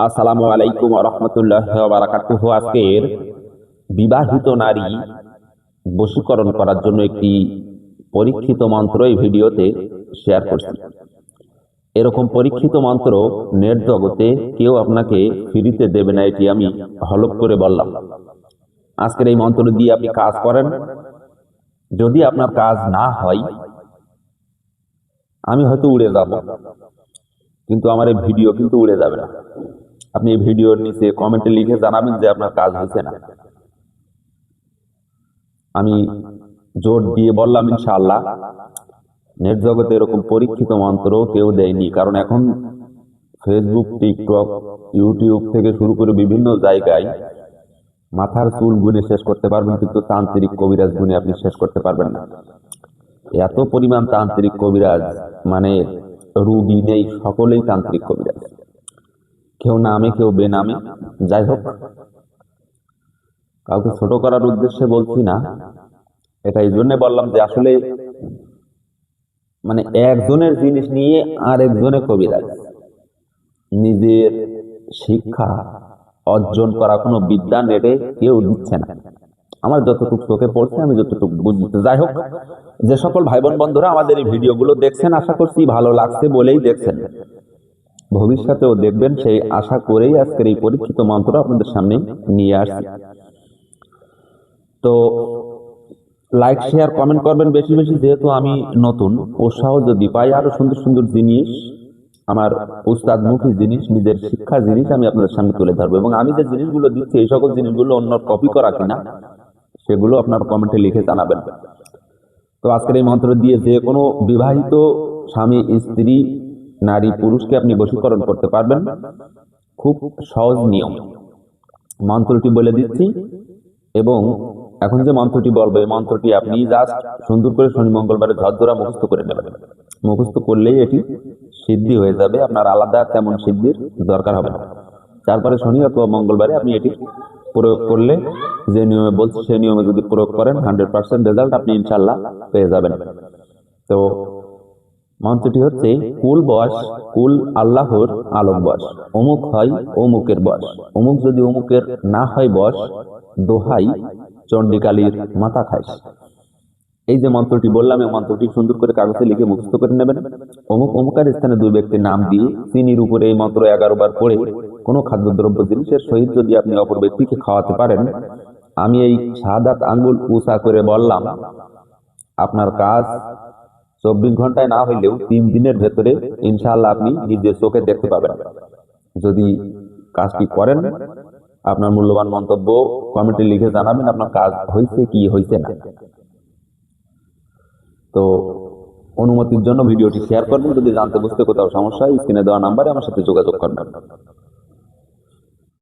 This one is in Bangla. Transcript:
আসসালামু আলাইকুম ওয়া রাহমাতুল্লাহি ওয়া বারাকাতুহু। আজকের বিবাহিত নারী বশীকরণ করার জন্য একটি পরীক্ষিত মন্ত্র এই ভিডিওতে শেয়ার করছি। এরকম পরীক্ষিত মন্ত্র নেট জগতে কেউ আপনাকে ফ্রিতে দেবে না, এটি আমি হলফ করে বললাম। আজকের এই মন্ত্র দিয়ে আপনি কাজ করেন, যদি আপনার কাজ না হয় আমি হয়তো উড়ে যাব, কিন্তু আমার এই ভিডিও কিন্তু উড়ে যাবে না। আপনি এই ভিডিওর নিচে কমেন্টে লিখে জানাবেন যে আপনার কাজ হয়েছে না। আমি জোর দিয়ে বললাম ইনশাআল্লাহ, নেট জগতে এরকম পরীক্ষিত মন্ত্র কেউ দেয়নি। কারণ এখন ফেসবুক, টিকটক, ইউটিউব থেকে শুরু করে বিভিন্ন জায়গায় মাথার চুল গুনে শেষ করতে পারবেন, কিন্তু তান্ত্রিক কবিরাজ গুনে আপনি শেষ করতে পারবেন না। এত পরিমাণ তান্ত্রিক কবিরাজ, মানে রুগী নেই, সকলেই তান্ত্রিক কবিরাজ, কেউ নামে কেউ বেনামে। যাই হোক, কাউকে ছোট করার উদ্দেশ্যে বলছি না, এটা এই জন্য বললাম যে আসলে মানে একজনের জিনিস নিয়ে আর একজনের কবিরাজ। নিজের শিক্ষা অর্জন করা কোনো বিদ্যা নেটে কেউ দিচ্ছে না। আমার যতটুকু চোখে পড়ছে, আমি যতটুকু বুঝতে। যাই হোক, যে সকল ভাই বোন বন্ধুরা আমাদের এই ভিডিওগুলো দেখছেন, আশা করছি ভালো লাগছে বলেই দেখছেন, ভবিষ্যতেও দেখবেন সেই আশা করেই আজকের এই পরীক্ষিত মন্ত্র আপনাদের সামনে নিয়ে আসছি। তো লাইক শেয়ার কমেন্ট করবেন বেশি বেশি, যেহেতু আমি নতুন, উৎসাহ যদি পাই আরো সুন্দর সুন্দর জিনিস, আমার উস্তাদ মুখী জিনিস, নিজের শিক্ষা জিনিস আমি আপনাদের সামনে তুলে ধরবো। এবং আমি যে জিনিসগুলো দিচ্ছি এই সকল জিনিসগুলো অন্য কপি করা কিনা সেগুলো আপনার কমেন্টে লিখে জানাবেন। তো আজকের এই মন্ত্র দিয়ে যে কোনো বিবাহিত স্বামী স্ত্রী নারী পুরুষকে আপনি বশীকরণ করতে পারবেন। খুব সহজ নিয়ম, মন্ত্রটি বলে দিচ্ছি। এবং এখন যে মন্ত্রটি বলবো, এই মন্ত্রটি আপনি জাস্ট সুন্দর করে শনি মঙ্গলবারে ঝরঝরা মুখস্থ করে নেবেন। মুখস্থ করলেই এটি সিদ্ধি হয়ে যাবে, আপনার আলাদা তেমন সিদ্ধির দরকার হবে না। তারপরে শনি অথবা মঙ্গলবারে আপনি এটি প্রয়োগ করলে, যে নিয়মে বলছি সেই নিয়মে যদি প্রয়োগ করেন, 100% রেজাল্ট আপনি ইনশাল্লাহ পেয়ে যাবেন। তো মন্ত্রটি হচ্ছে, কুল বস, কুল আল্লাহর আলোক বস, অমুক হয় অমুকের বস, অমুক যদি অমুকের না হয় বস, দোহাই চন্ডিকালীর মাথা খাইস। এই যে মন্ত্রটি বললাম, এই মন্ত্রটি সুন্দর করে কাগজে লিখে মুখস্থ করে নেবেন। অমুক অমুকের স্থানে দুই ব্যক্তির নাম দিয়ে চিনির উপরে এই মন্ত্র 11 বার পড়ে কোনো খাদ্যদ্রব্য জিনিসের সহিত যদি আপনি অপর ব্যক্তিকে খাওয়াতে পারেন, আমি এই শাহাদাত আঙ্গুল উঁচা করে বললাম, আপনার কাজ 24 ঘন্টায় না হইলেও 3 দিনের ভেতরে ইনশাআল্লাহ আপনি নিজের চোখে দেখতে পাবেন। যদি কাজটি করেন, আপনার মূল্যবান মন্তব্য কমেন্টে লিখে জানাবেন আপনার কাজ হয়েছে কি হয়েছে না। তো অনুমতির জন্য ভিডিওটি শেয়ার করবেন। যদি জানতে বুঝতে কোথাও সমস্যা হয়, স্ক্রিনে দেওয়া নাম্বারে আমার সাথে যোগাযোগ করবেন।